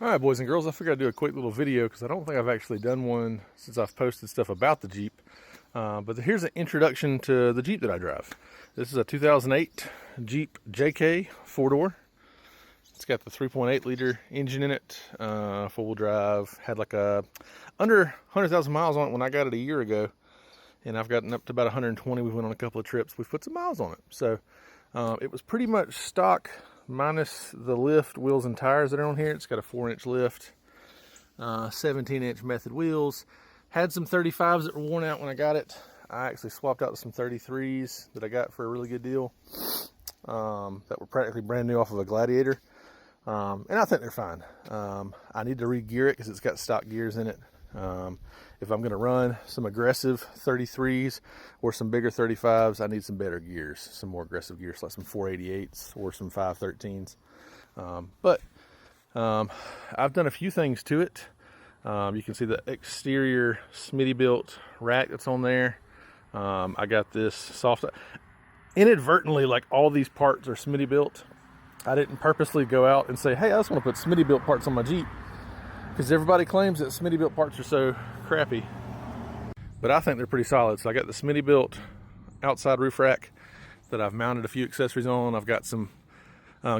All right, boys and girls, I figured I'd do a quick little video because I don't think I've actually done one since I've posted stuff about the Jeep. But here's an introduction to the Jeep that I drive. This is a 2008 Jeep JK 4-door. It's got the 3.8 liter engine in it, full drive. Had like under 100,000 miles on it when I got it a year ago. And I've gotten up to about 120. We went on a couple of trips. We've put some miles on it. So it was pretty much stock minus the lift, wheels, and tires that are on here. It's got a 4-inch lift, 17-inch method wheels. Had some 35s that were worn out when I got it. I actually swapped out some 33s that I got for a really good deal, that were practically brand new off of a Gladiator. And I think they're fine. I need to re-gear it because it's got stock gears in it. If I'm going to run some aggressive 33s or some bigger 35s, I need some better gears, some more aggressive gears, like some 488s or some 513s. But I've done a few things to it. You can see the exterior Smittybilt rack that's on there. I got this soft, inadvertently, like all these parts are Smittybilt. I didn't purposely go out and say, hey, I just want to put Smittybilt parts on my Jeep, because everybody claims that Smittybilt parts are so crappy, but I think they're pretty solid. So I got the Smittybilt outside roof rack that I've mounted a few accessories on. I've got some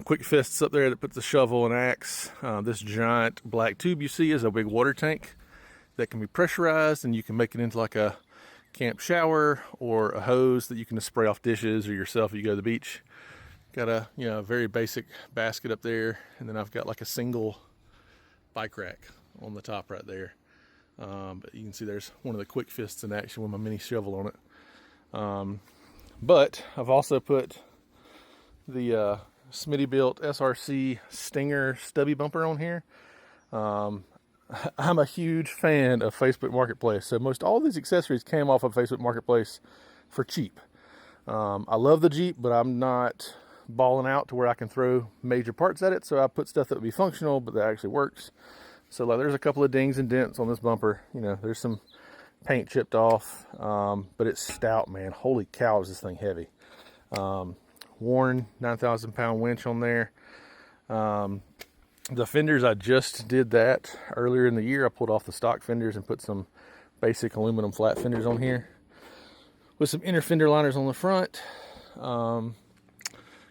quick fists up there that puts the shovel and axe. This giant black tube you see is a big water tank that can be pressurized, and you can make it into like a camp shower or a hose that you can just spray off dishes or yourself if you go to the beach. Got a very basic basket up there, and then I've got like a single bike rack on the top right there. But you can see there's one of the quick fists in action with my mini shovel on it. But I've also put the Smittybilt SRC Stinger stubby bumper on here. I'm a huge fan of Facebook Marketplace, so most all these accessories came off of Facebook Marketplace for cheap. I love the Jeep, but I'm not balling out to where I can throw major parts at it, so I put stuff that would be functional but that actually works. So like, there's a couple of dings and dents on this bumper. There's some paint chipped off, but it's stout, man. Holy cow, is this thing heavy. Worn 9,000 pound winch on there. The fenders, I just did that earlier in the year. I pulled off the stock fenders and put some basic aluminum flat fenders on here with some inner fender liners on the front.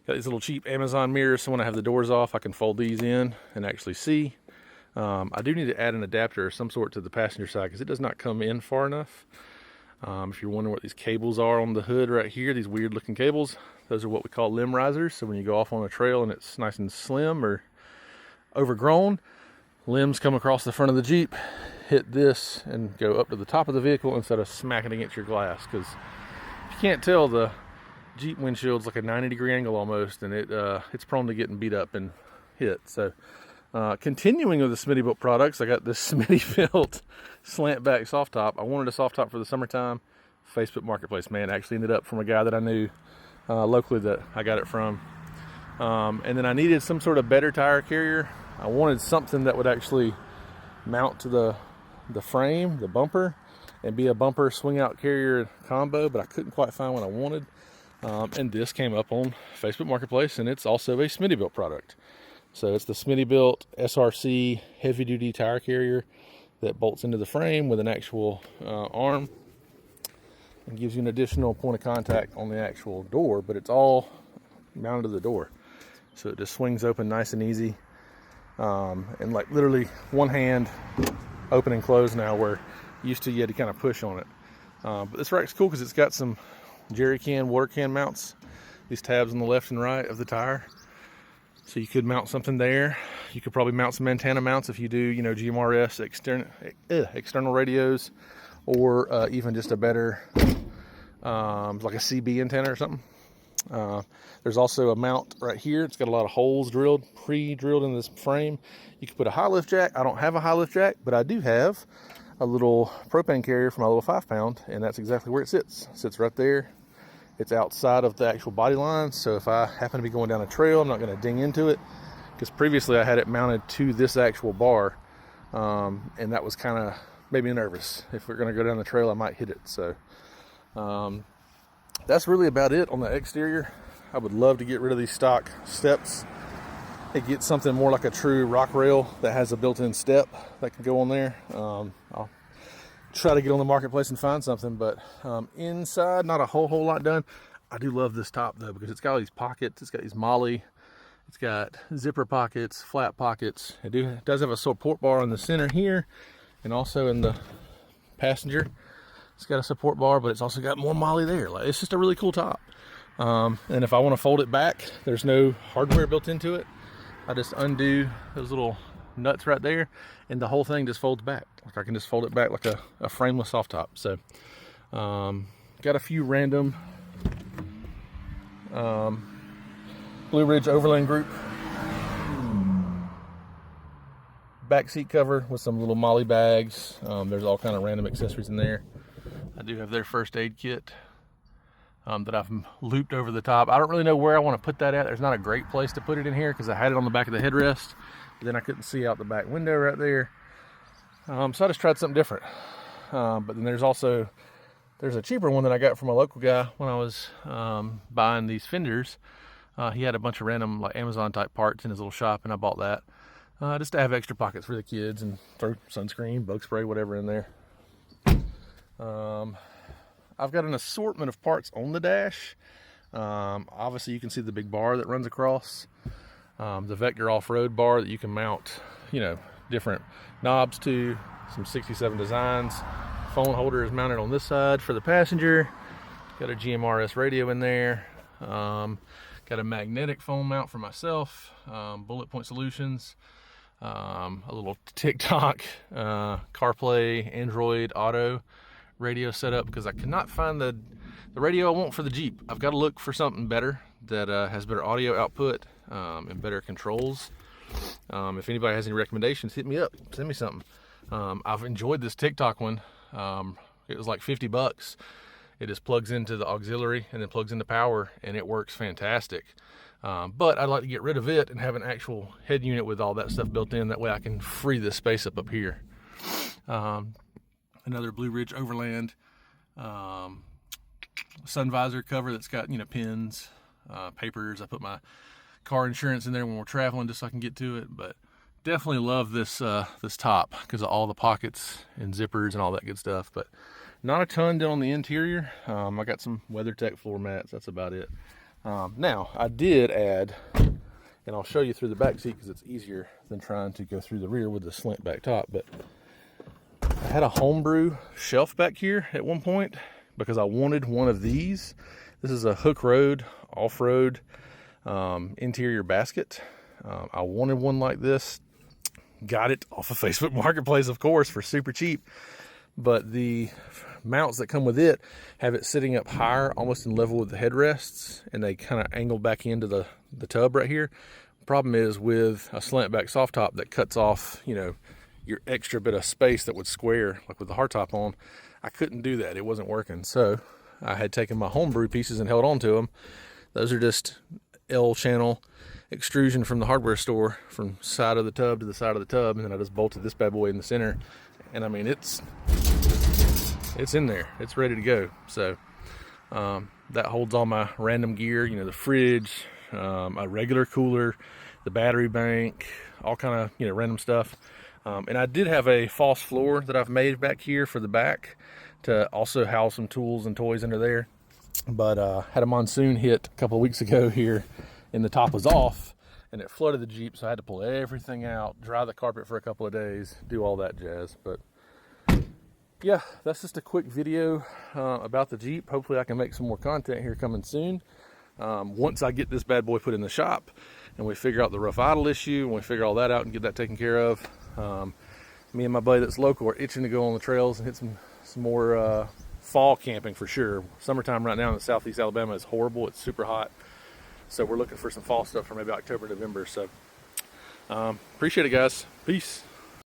Got these little cheap Amazon mirrors, so when I have the doors off, I can fold these in and actually see. I do need to add an adapter of some sort to the passenger side because it does not come in far enough. If you're wondering what these cables are on the hood right here, these weird looking cables, those are what we call limb risers. So when you go off on a trail and it's nice and slim or overgrown, limbs come across the front of the Jeep, hit this, and go up to the top of the vehicle instead of smacking against your glass. Because if you can't tell, the Jeep windshield's like a 90-degree angle almost, and it's prone to getting beat up and hit. So continuing with the Smittybilt products, I got this Smittybilt slant back soft top. I wanted a soft top for the summertime. Facebook Marketplace, man, actually ended up from a guy that I knew locally that I got it from. And then I needed some sort of better tire carrier. I wanted something that would actually mount to the frame, the bumper, and be a bumper swing out carrier combo, but I couldn't quite find what I wanted. And this came up on Facebook Marketplace, and it's also a Smittybilt product. So it's the Smittybilt SRC heavy duty tire carrier that bolts into the frame with an actual arm and gives you an additional point of contact on the actual door, but it's all mounted to the door. So it just swings open nice and easy. And like literally one hand open and close now, where used to you had to kind of push on it. But this rack's cool because it's got some jerry can, water can mounts. These tabs on the left and right of the tire. So you could mount something there. You could probably mount some antenna mounts if you do, GMRS external radios, or even just a better, like a CB antenna or something. There's also a mount right here. It's got a lot of holes pre-drilled in this frame. You could put a high lift jack. I don't have a high lift jack, but I do have a little propane carrier for my little 5-pound, and that's exactly where it sits. It sits right there. It's outside of the actual body line, so if I happen to be going down a trail, I'm not going to ding into it, because previously I had it mounted to this actual bar, and that was kind of made me nervous. If we're going to go down the trail, I might hit it. So that's really about it on the exterior. I would love to get rid of these stock steps it gets something more like a true rock rail that has a built-in step that can go on there. I'll try to get on the marketplace and find something, but inside, not a whole lot done. I do love this top though, because it's got all these pockets. It's got these MOLLE. It's got zipper pockets, flat pockets. It does have a support bar in the center here, and also in the passenger. It's got a support bar, but it's also got more MOLLE there. Like, it's just a really cool top. And if I want to fold it back, there's no hardware built into it. I just undo those little nuts right there, and the whole thing just folds back. Like, I can just fold it back like a frameless soft top. So, got a few random Blue Ridge Overland Group back seat cover with some little MOLLE bags. There's all kind of random accessories in there. I do have their first aid kit that I've looped over the top. I don't really know where I want to put that at. There's not a great place to put it in here because I had it on the back of the headrest, but then I couldn't see out the back window right there. So I just tried something different. But then there's a cheaper one that I got from a local guy when I was buying these fenders. He had a bunch of random like Amazon type parts in his little shop, and I bought that just to have extra pockets for the kids and throw sunscreen, bug spray, whatever in there. I've got an assortment of parts on the dash. Obviously you can see the big bar that runs across, the Vector off-road bar that you can mount, different knobs to, some 67 designs. Phone holder is mounted on this side for the passenger. Got a GMRS radio in there. Got a magnetic phone mount for myself. Bullet Point Solutions. A little TikTok, CarPlay, Android Auto radio setup, because I cannot find the radio I want for the Jeep. I've got to look for something better that has better audio output and better controls. If anybody has any recommendations, hit me up. Send me something. I've enjoyed this TikTok one. It was like $50. It just plugs into the auxiliary and then plugs into power, and it works fantastic. But I'd like to get rid of it and have an actual head unit with all that stuff built in. That way I can free this space up here. Another Blue Ridge Overland sun visor cover that's got, pins, papers. I put my car insurance in there when we're traveling just so I can get to it. But definitely love this this top because of all the pockets and zippers and all that good stuff. But not a ton done on the interior. I got some WETIJK floor mats. That's about it. Now I did add, and I'll show you through the back seat because it's easier than trying to go through the rear with the slant back top. But I had a homebrew shelf back here at one point because I wanted one of these. This is a Hook Road off-road interior basket. I wanted one like this. Got it off of Facebook Marketplace, of course, for super cheap. But the mounts that come with it have it sitting up higher, almost in level with the headrests, and they kind of angle back into the tub right here. Problem is with a slant back soft top that cuts off, your extra bit of space that would square, like with the hardtop on, I couldn't do that. It wasn't working. So I had taken my homebrew pieces and held on to them. Those are just L-channel extrusion from the hardware store from side of the tub to the side of the tub, and then I just bolted this bad boy in the center. And I mean, it's in there. It's ready to go. So that holds all my random gear, the fridge, a regular cooler, the battery bank, all kind of, random stuff. And I did have a false floor that I've made back here for the back to also house some tools and toys under there. But had a monsoon hit a couple of weeks ago here, and the top was off, and it flooded the Jeep, so I had to pull everything out, dry the carpet for a couple of days, do all that jazz. But yeah, that's just a quick video about the Jeep. Hopefully I can make some more content here coming soon. Once I get this bad boy put in the shop and we figure out the rough idle issue and we figure all that out and get that taken care of, me and my buddy that's local are itching to go on the trails and hit some more fall camping for sure. Summertime right now in southeast Alabama is horrible. It's super hot. So we're looking for some fall stuff for maybe October, November. So appreciate it, guys. Peace.